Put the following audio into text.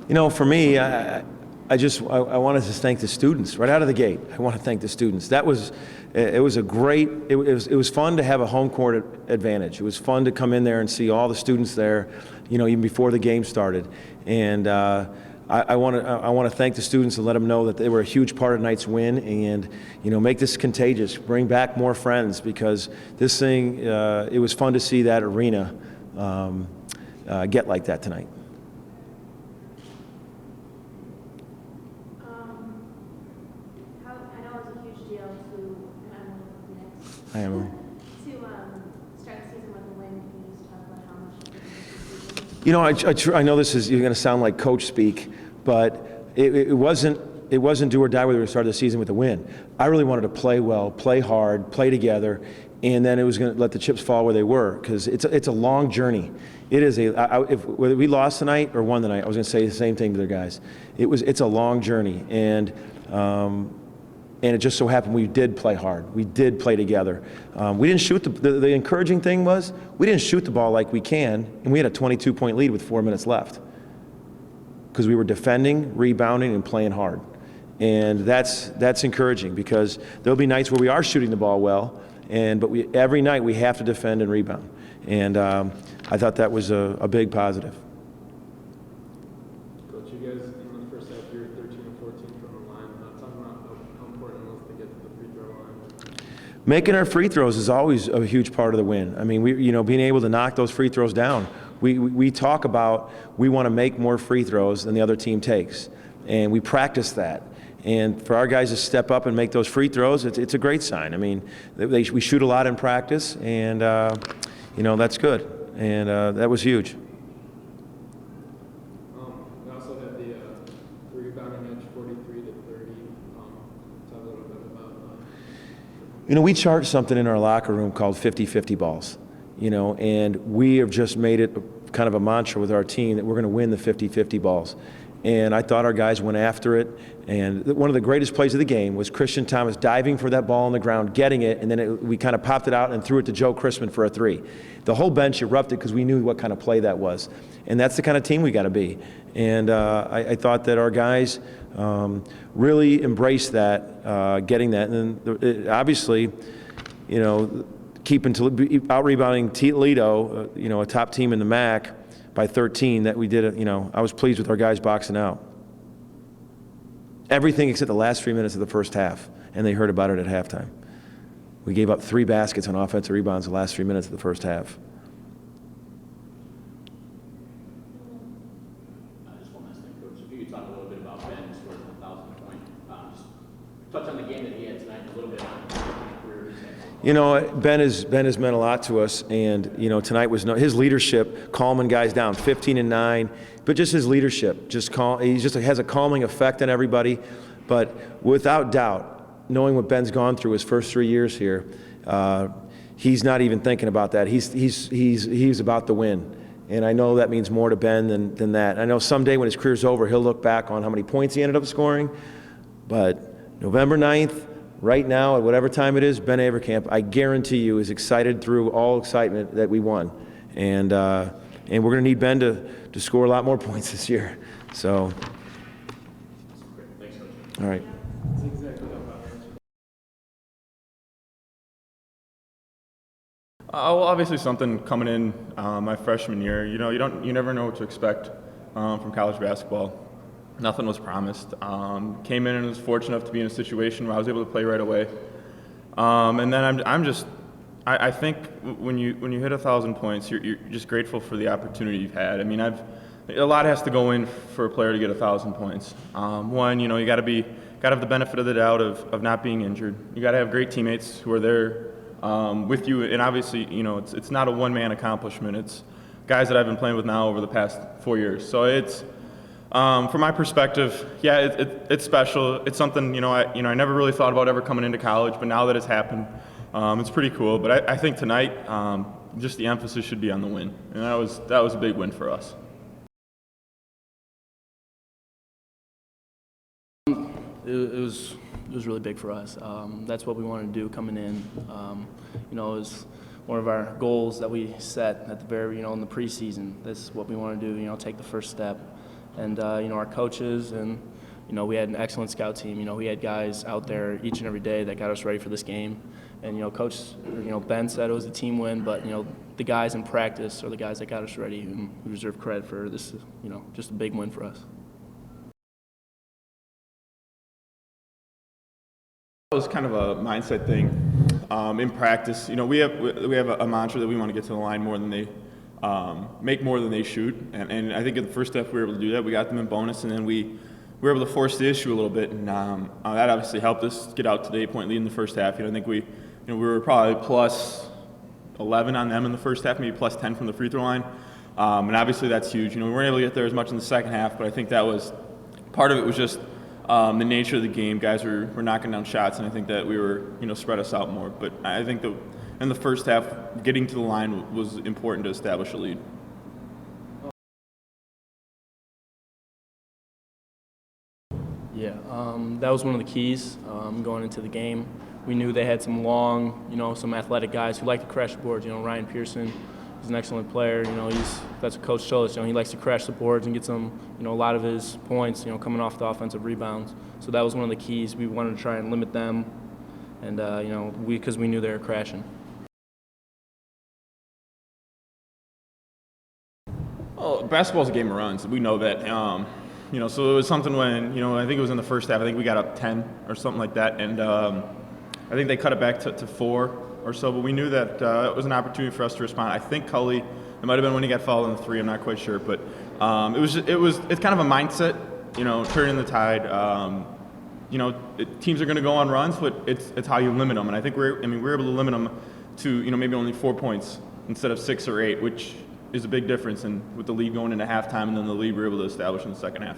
For me, I wanted to thank the students right out of the gate. I want to thank the students. It was fun to have a home court advantage. It was fun to come in there and see all the students there, even before the game started. And I want to thank the students and let them know that they were a huge part of tonight's win, and make this contagious, bring back more friends, because this thing, it was fun to see that arena get like that tonight. I know it's a huge deal to, and I'm one of the Knicks. I am. To start the season with a win. Can you just talk about how much you think this season? I know this is, you're going to sound like coach speak, but it wasn't do or die whether we started the season with a win. I really wanted to play well, play hard, play together, and then it was going to let the chips fall where they were, because it's a long journey. It is whether we lost tonight or won tonight, I was going to say the same thing to the guys. It's a long journey, and it just so happened we did play hard. We did play together. We didn't shoot the encouraging thing was we didn't shoot the ball like we can, and we had a 22-point lead with 4 minutes left, because we were defending, rebounding, and playing hard. And that's encouraging, because there'll be nights where we are shooting the ball well, but every night we have to defend and rebound. And I thought that was a big positive. Coach, you guys in the first half, you were 13 and 14 from the line. Talk about how important it was to get to the free throw line. Making our free throws is always a huge part of the win. I mean, being able to knock those free throws down. We talk about we want to make more free throws than the other team takes, and we practice that. And for our guys to step up and make those free throws, it's a great sign. I mean, we shoot a lot in practice, and that's good. And that was huge. We also had the rebounding edge, 43 to 30. Talk a little bit about. We chart something in our locker room called 50-50 balls. And we have just made it kind of a mantra with our team that we're going to win the 50-50 balls. And I thought our guys went after it. And one of the greatest plays of the game was Christian Thomas diving for that ball on the ground, getting it, and then we kind of popped it out and threw it to Joe Chrisman for a three. The whole bench erupted because we knew what kind of play that was. And that's the kind of team we got to be. And I thought that our guys really embraced that, getting that. And obviously, out-rebounding Toledo, a top team in the MAC, by 13, that we did, I was pleased with our guys boxing out. Everything except the last 3 minutes of the first half, and they heard about it at halftime. We gave up 3 baskets on offensive rebounds the last 3 minutes of the first half. Just one last thing, Coach. If you could talk a little bit about Ben scoring 1,000-point. Just touch on the game that he had tonight, a little bit on his career. Ben has meant a lot to us, and tonight was his leadership, calming guys down, 15 and 9, but just his leadership, he just has a calming effect on everybody. But without doubt, knowing what Ben's gone through his first 3 years here, he's not even thinking about that. He's about the win, and I know that means more to Ben than that. I know someday when his career's over, he'll look back on how many points he ended up scoring, but November 9th. Right now, at whatever time it is, Ben Avercamp, I guarantee you, is excited through all excitement that we won. And we're going to need Ben to score a lot more points this year. So, Thanks, Coach. All right. That's exactly Well, obviously something coming in my freshman year. You never know what to expect from college basketball. Nothing was promised. Came in and was fortunate enough to be in a situation where I was able to play right away. And then I think when you hit 1,000 points, you're just grateful for the opportunity you've had. I mean, a lot has to go in for a player to get 1,000 points. One, you got to have the benefit of the doubt of not being injured. You got to have great teammates who are there with you, and obviously, it's not a one-man accomplishment. It's guys that I've been playing with now over the past 4 years. So it's from my perspective, yeah, it's special. It's something I never really thought about ever coming into college, but now that it's happened, it's pretty cool. But I think tonight, just the emphasis should be on the win, and that was a big win for us. It was really big for us. That's what we wanted to do coming in. It was one of our goals that we set at the very, in the preseason. This is what we want to do. Take the first step. and our coaches, and we had an excellent scout team. We had guys out there each and every day that got us ready for this game. And Coach, Ben said it was a team win, but the guys in practice are the guys that got us ready, and we deserve credit for this. Just a big win for us. It was kind of a mindset thing. In practice, we have a mantra that we want to get to the line more than they make more than they shoot, and I think in the first half we were able to do that. We got them in bonus, and then we were able to force the issue a little bit, and that obviously helped us get out to the 8-point lead in the first half. I think we were probably plus 11 on them in the first half, maybe plus 10 from the free throw line, and obviously that's huge. We weren't able to get there as much in the second half, but I think that was part of it was just the nature of the game. Guys were knocking down shots, and I think that we were spread us out more. But I think that in the first half, getting to the line was important to establish a lead. Yeah, that was one of the keys going into the game. We knew they had some long, some athletic guys who like to crash the boards. Ryan Pearson is an excellent player. That's what Coach told us. He likes to crash the boards and get some, a lot of his points, coming off the offensive rebounds. So that was one of the keys. We wanted to try and limit them, and because we knew they were crashing. Well, basketball's a game of runs. We know that. So it was something when, I think it was in the first half. I think we got up 10 or something like that, and I think they cut it back to 4 or so. But we knew that it was an opportunity for us to respond. I think Cully, it might have been when he got fouled on the 3. I'm not quite sure, but it's kind of a mindset. Turning the tide. Teams are going to go on runs, but it's how you limit them. And I think we're able to limit them to maybe only 4 points instead of 6 or 8, which is a big difference, and with the lead going into halftime and then the lead we were able to establish in the second half.